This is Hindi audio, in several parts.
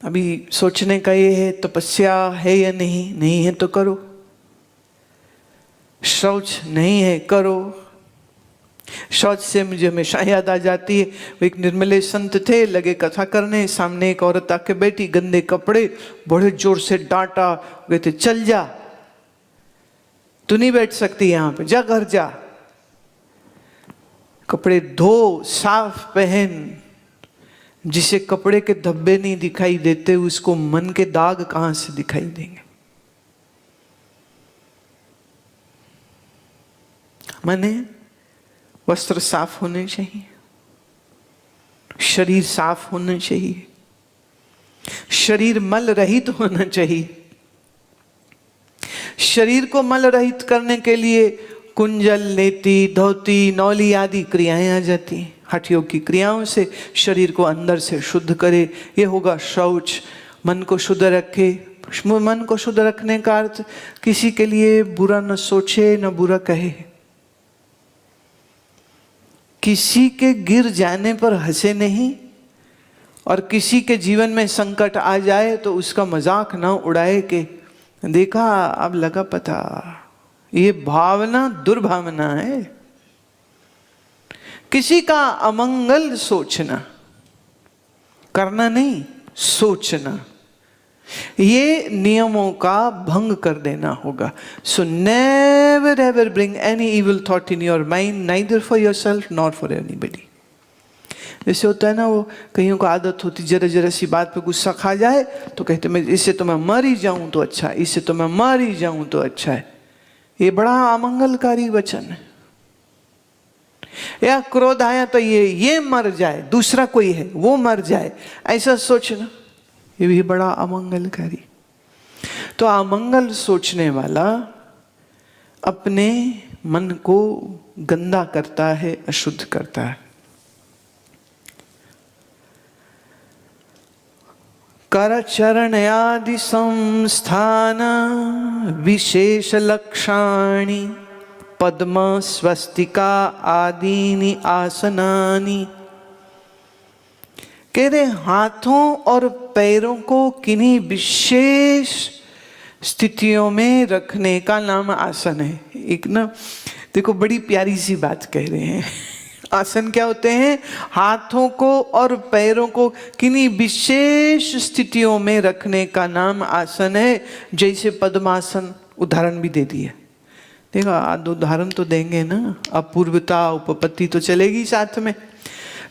अभी सोचने का ये है, तपस्या है या नहीं, नहीं है तो करो। शौच नहीं है, करो। शौच से मुझे हमेशा याद आ जाती है, वो एक निर्मले संत थे, लगे कथा करने, सामने एक औरत आके बैठी, गंदे कपड़े, बड़े जोर से डांटा, कहते चल जा, तू नहीं बैठ सकती यहाँ पे, जा घर जा, कपड़े धो, साफ पहन। जिसे कपड़े के धब्बे नहीं दिखाई देते, उसको मन के दाग कहां से दिखाई देंगे। माने वस्त्र साफ होने चाहिए, शरीर साफ होना चाहिए, शरीर मल रहित होना चाहिए। शरीर को मल रहित करने के लिए कुंजल, नेति, धोती, नौली आदि क्रियाएं आ जाती हैं। हठ योग की क्रियाओं से शरीर को अंदर से शुद्ध करे, ये होगा शौच। मन को शुद्ध रखे। मन को शुद्ध रखने का अर्थ किसी के लिए बुरा न सोचे, न बुरा कहे, किसी के गिर जाने पर हंसे नहीं, और किसी के जीवन में संकट आ जाए तो उसका मजाक ना उड़ाए कि देखा अब लगा पता। ये भावना दुर्भावना है। किसी का अमंगल सोचना, करना नहीं, सोचना, ये नियमों का भंग कर देना होगा। So never ever bring any evil thought in your mind, neither for yourself not for anybody. जैसे होता है ना, वो कईयों को आदत होती, जरा जरा सी बात पे गुस्सा खा जाए तो कहते मैं इससे तो मैं मर ही जाऊं तो अच्छा है, इससे तो मैं मर ही जाऊं तो अच्छा है। ये बड़ा अमंगलकारी वचन है। या क्रोध आया तो ये मर जाए, दूसरा कोई है वो मर जाए, ऐसा सोचना, ये भी बड़ा अमंगलकारी। तो अमंगल सोचने वाला अपने मन को गंदा करता है, अशुद्ध करता है। कर चरण आदि संस्थान विशेष लक्षाणि पद्म स्वस्तिका आदीनि आसनानि। कह रहे हाथों और पैरों को किन्हीं विशेष स्थितियों में रखने का नाम आसन है। एक ना देखो बड़ी प्यारी सी बात कह रहे हैं। आसन क्या होते हैं? हाथों को और पैरों को किन्हीं विशेष स्थितियों में रखने का नाम आसन है। जैसे पद्मासन, उदाहरण भी दे दिया। देखो आदि उदाहरण तो देंगे ना, अपूर्वता उपपत्ति तो चलेगी साथ में।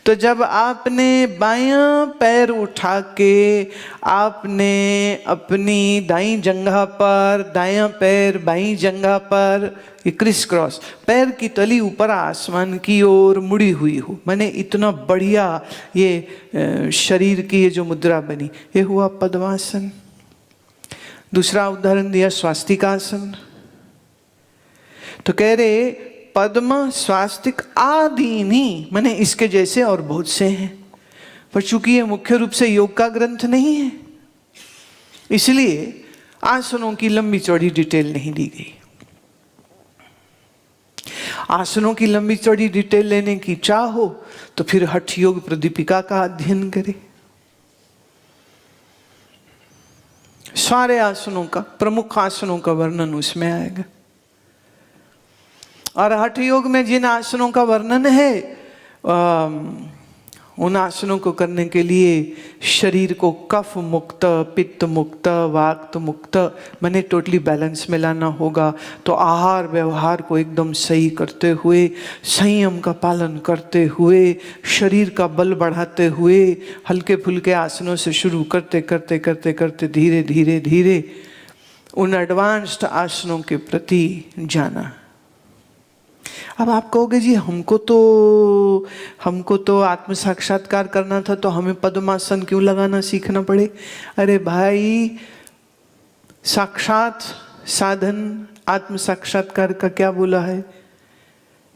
तो जब आपने बायां पैर उठा के आपने अपनी दाईं जंघा पर, दायां पैर बाईं जंघा पर, ये क्रिस क्रॉस, पैर की तली ऊपर आसमान की ओर मुड़ी हुई हो, माने इतना बढ़िया ये शरीर की ये जो मुद्रा बनी, ये हुआ पद्मासन। दूसरा उदाहरण दिया स्वास्तिकासन। तो कह रहे पद्म स्वास्तिक आदीनि, माने इसके जैसे और बहुत से हैं, पर चूंकि ये मुख्य रूप से योग का ग्रंथ नहीं है, इसलिए आसनों की लंबी चौड़ी डिटेल नहीं दी गई। आसनों की लंबी चौड़ी डिटेल लेने की चाह हो तो फिर हठ योग प्रदीपिका का अध्ययन करें। सारे आसनों का, प्रमुख आसनों का वर्णन उसमें आएगा। और हठ योग में जिन आसनों का वर्णन है, उन आसनों को करने के लिए शरीर को कफ मुक्त, पित्त मुक्त, वात मुक्त, माने टोटली बैलेंस में लाना होगा। तो आहार व्यवहार को एकदम सही करते हुए, संयम का पालन करते हुए, शरीर का बल बढ़ाते हुए, हल्के फुल्के आसनों से शुरू करते करते करते करते धीरे धीरे धीरे उन एडवांस्ड आसनों के प्रति जाना। अब आप कहोगे जी हमको तो आत्म साक्षात्कार करना था, तो हमें पद्मासन क्यों लगाना सीखना पड़े? अरे भाई, साक्षात साधन आत्म साक्षात्कार का क्या बोला है?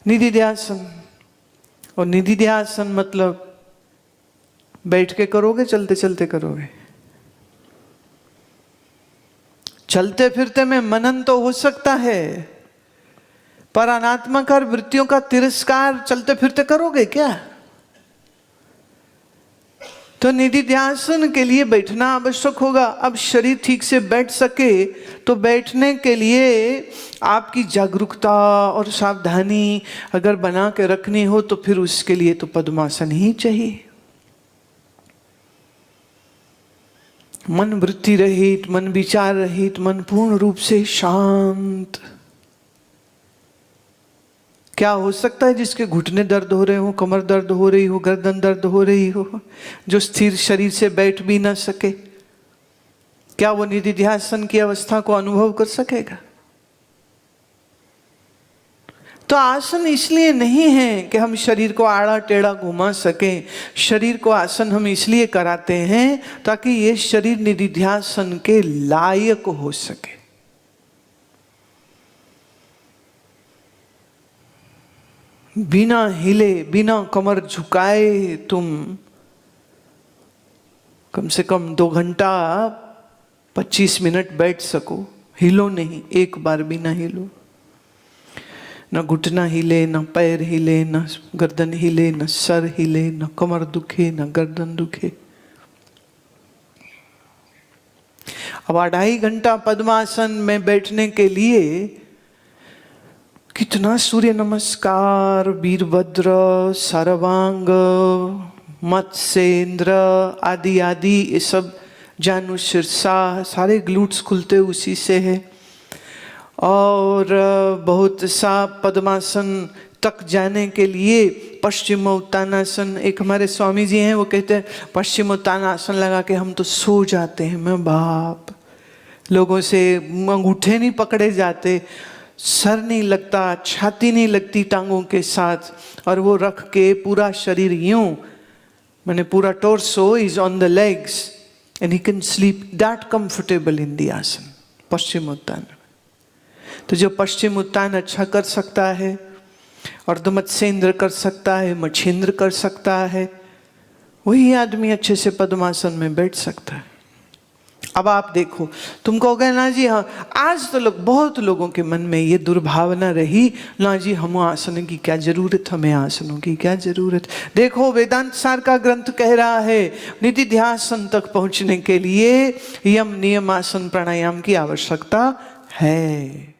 निधिध्यासन। और निधिध्यासन मतलब बैठ के करोगे, चलते चलते करोगे? चलते फिरते में मनन तो हो सकता है, पर अनात्माकार वृत्तियों का तिरस्कार चलते फिरते करोगे क्या? तो निधिध्यासन के लिए बैठना आवश्यक होगा। अब शरीर ठीक से बैठ सके तो बैठने के लिए आपकी जागरूकता और सावधानी अगर बना के रखनी हो तो फिर उसके लिए तो पद्मासन ही चाहिए। मन वृत्ति रहित, मन विचार रहित, मन पूर्ण रूप से शांत। क्या हो सकता है जिसके घुटने दर्द हो रहे हो, कमर दर्द हो रही हो, गर्दन दर्द हो रही हो, जो स्थिर शरीर से बैठ भी ना सके, क्या वो निधिध्यासन की अवस्था को अनुभव कर सकेगा? तो आसन इसलिए नहीं है कि हम शरीर को आड़ा टेढ़ा घुमा सकें। शरीर को आसन हम इसलिए कराते हैं ताकि ये शरीर निधिध्यासन के लायक हो सके। बिना हिले, बिना कमर झुकाए तुम कम से कम 2 घंटा 25 मिनट बैठ सको। हिलो नहीं, एक बार भी ना हिलो। न घुटना हिले, न पैर हिले, न गर्दन हिले, न सर हिले, न कमर दुखे, न गर्दन दुखे। अब 2.5 घंटा पद्मासन में बैठने के लिए कितना सूर्य नमस्कार, वीरभद्र, सर्वांग, मत्स्येंद्र आदि आदि, ये सब जानु शीर्षा, सारे ग्लूट्स खुलते उसी से है। और बहुत सा पद्मासन तक जाने के लिए पश्चिम उत्तानासन, एक हमारे स्वामी जी हैं वो कहते हैं पश्चिम उत्तानासन लगा के हम तो सो जाते हैं। मैं बाप, लोगों से अंगूठे नहीं पकड़े जाते, सर नहीं लगता, छाती नहीं लगती टांगों के साथ, और वो रख के पूरा शरीर यूं, मैंने पूरा torso is on the legs and he can sleep that comfortable in the आसन, पश्चिम उत्तान। तो जो पश्चिम उत्तान अच्छा कर सकता है, अर्धमत्स्येंद्र कर सकता है, मच्छेंद्र कर सकता है, वही आदमी अच्छे से पद्मासन में बैठ सकता है। अब आप देखो, तुम कहोगे ना जी हाँ, आज तो बहुत लोगों के मन में ये दुर्भावना रही ना जी हम आसन की क्या जरूरत, हमें आसनों की क्या जरूरत। देखो वेदांत सार का ग्रंथ कह रहा है निधिध्यासन तक पहुंचने के लिए यम नियम आसन प्राणायाम की आवश्यकता है।